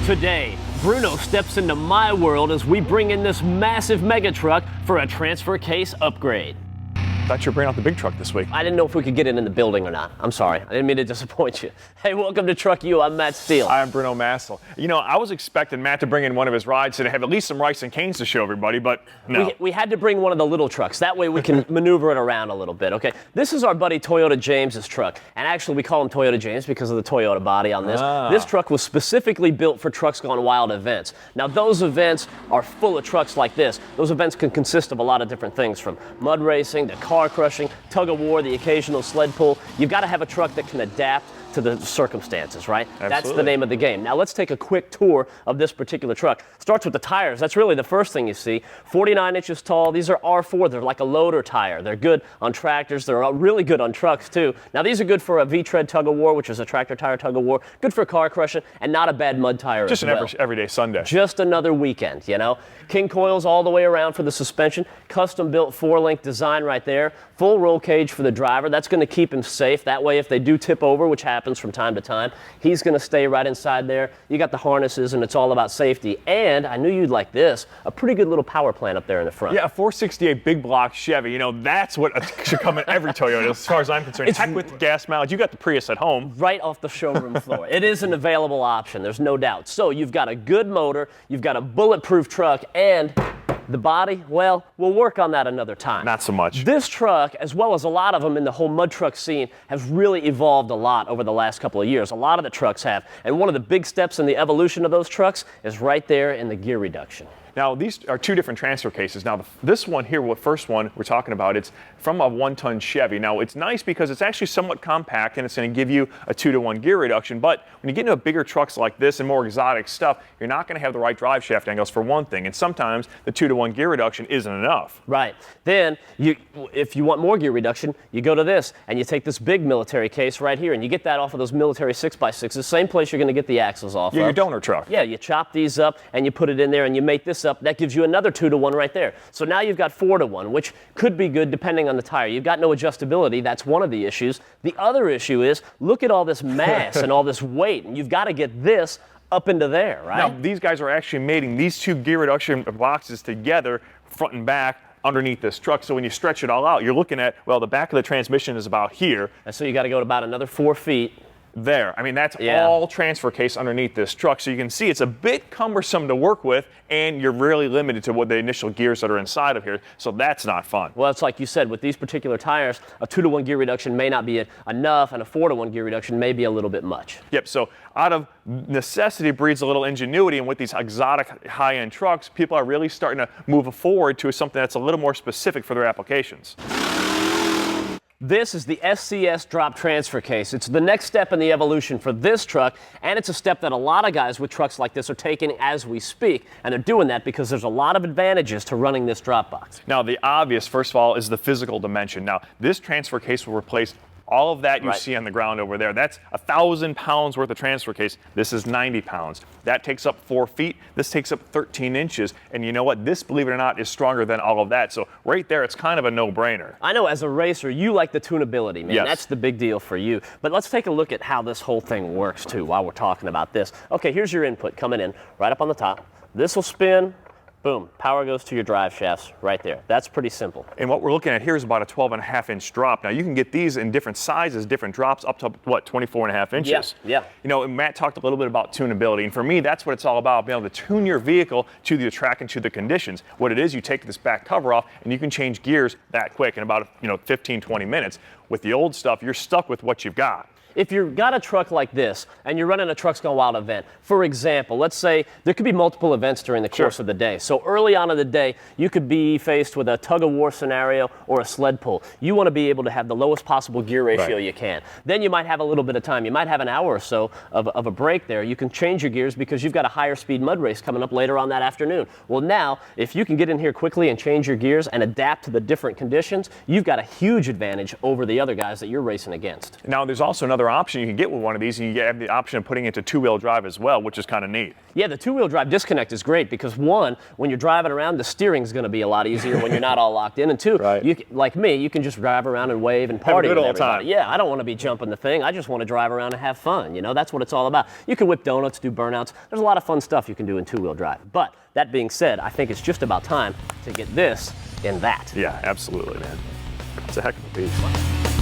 Today, Bruno steps into my world as we bring in this massive mega truck for a transfer case upgrade. Thought you were bringing out the big truck this week. I didn't know if we could get it in the building or not. I'm sorry. I didn't mean to disappoint you. Hey, welcome to Truck U. I'm Matt Steele. I'm Bruno Massel. You know, I was expecting Matt to bring in one of his rides and have at least some rice and canes to show everybody, but no. We had to bring one of the little trucks. That way we can maneuver it around a little bit, okay? This is our buddy Toyota James's truck. And actually, we call him Toyota James because of the Toyota body on this. This truck was specifically built for Trucks Gone Wild events. Now, those events are full of trucks like this. Those events can consist of a lot of different things, from mud racing to car crushing, tug of war, the occasional sled pull. You've got to have a truck that can adapt to the circumstances, right? Absolutely. That's the name of the game. Now let's take a quick tour of this particular truck. Starts with the tires. That's really the first thing you see. 49 inches tall. These are R4. They're like a loader tire. They're good on tractors. They're really good on trucks too. Now these are good for a V-tread tug of war, which is a tractor tire tug of war. Good for car crushing, and not a bad mud tire Just as an well. everyday Sunday. Just another weekend, you know. King coils all the way around for the suspension. Custom built 4-link design right there. Full roll cage for the driver. That's going to keep him safe. That way if they do tip over, which happens from time to time, he's going to stay right inside there. You got the harnesses, and it's all about safety. And I knew you'd like this, a pretty good little power plant up there in the front. Yeah, a 468 big block Chevy. You know, that's what should come in every Toyota as far as I'm concerned. Heck with the gas mileage. You got the Prius at home. Right off the showroom floor. It is an available option, there's no doubt. So you've got a good motor, you've got a bulletproof truck, and the body, well, we'll work on that another time. Not so much. This truck, as well as a lot of them in the whole mud truck scene, has really evolved a lot over the last couple of years. A lot of the trucks have. And one of the big steps in the evolution of those trucks is right there in the gear reduction. Now, these are two different transfer cases. Now, this one here, the first one we're talking about, it's from a 1-ton Chevy. Now, it's nice because it's actually somewhat compact, and it's going to give you a 2-to-1 gear reduction. But when you get into bigger trucks like this and more exotic stuff, you're not going to have the right drive shaft angles for one thing. And sometimes the 2-to-1 gear reduction isn't enough. Right. Then, if you want more gear reduction, you go to this, and you take this big military case right here, and you get that off of those military 6x6s, the same place you're going to get the axles off Yeah, of. your donor truck. Yeah, you chop these up, and you put it in there, and you mate this up. That gives you another 2-to-1 right there. So now you've got 4-to-1, which could be good depending on the tire. You've got no adjustability. That's one of the issues. The other issue is, look at all this mass and all this weight, and you've got to get this up into there, right? Now, these guys are actually mating these two gear reduction boxes together, front and back, underneath this truck. So when you stretch it all out, you're looking at, well, the back of the transmission is about here. And so you got to go to about another 4 feet. There. I mean, that's all transfer case underneath this truck. So you can see it's a bit cumbersome to work with, and you're really limited to what the initial gears that are inside of here. So that's not fun. Well, it's like you said, with these particular tires, a 2-to-1 gear reduction may not be enough, and a 4-to-1 gear reduction may be a little bit much. Yep. So out of necessity breeds a little ingenuity, and with these exotic high-end trucks, people are really starting to move forward to something that's a little more specific for their applications. This is the SCS drop transfer case. It's the next step in the evolution for this truck, and it's a step that a lot of guys with trucks like this are taking as we speak, and they're doing that because there's a lot of advantages to running this drop box. Now, the obvious, first of all, is the physical dimension. Now, this transfer case will replace all of that you see on the ground over there. That's 1,000 pounds worth of transfer case. This is 90 pounds. That takes up 4 feet. This takes up 13 inches. And you know what? This, believe it or not, is stronger than all of that. So right there, it's kind of a no-brainer. I know as a racer, you like the tunability, man. Yes. That's the big deal for you. But let's take a look at how this whole thing works, too, while we're talking about this. Okay, here's your input coming in right up on the top. This will spin. Boom, power goes to your drive shafts right there. That's pretty simple. And what we're looking at here is about a 12.5-inch drop. Now, you can get these in different sizes, different drops, up to, what, 24.5 inches? Yeah. You know, and Matt talked a little bit about tunability, and for me, that's what it's all about, being able to tune your vehicle to the track and to the conditions. What it is, you take this back cover off, and you can change gears that quick in about, 15, 20 minutes. With the old stuff, you're stuck with what you've got. If you've got a truck like this and you're running a Trucks Gone Wild event, for example, let's say there could be multiple events during the course of the day. So early on in the day, you could be faced with a tug of war scenario or a sled pull. You want to be able to have the lowest possible gear ratio you can. Then you might have a little bit of time. You might have an hour or so of a break there. You can change your gears because you've got a higher speed mud race coming up later on that afternoon. Well, now, if you can get in here quickly and change your gears and adapt to the different conditions, you've got a huge advantage over the other guys that you're racing against. Now, there's also another option you can get with one of these, and you have the option of putting it to 2-wheel drive as well, which is kind of neat. Yeah, the two-wheel drive disconnect is great because one, when you're driving around, the steering's going to be a lot easier when you're not all locked in, and two, Right. like me, you can just drive around and wave and party good with old everybody. time. Yeah, I don't want to be jumping the thing. I just want to drive around and have fun. You know, that's what it's all about. You can whip donuts, do burnouts. There's a lot of fun stuff you can do in two-wheel drive. But that being said, I think it's just about time to get this in that. Yeah, absolutely, man. It's a heck of a beast.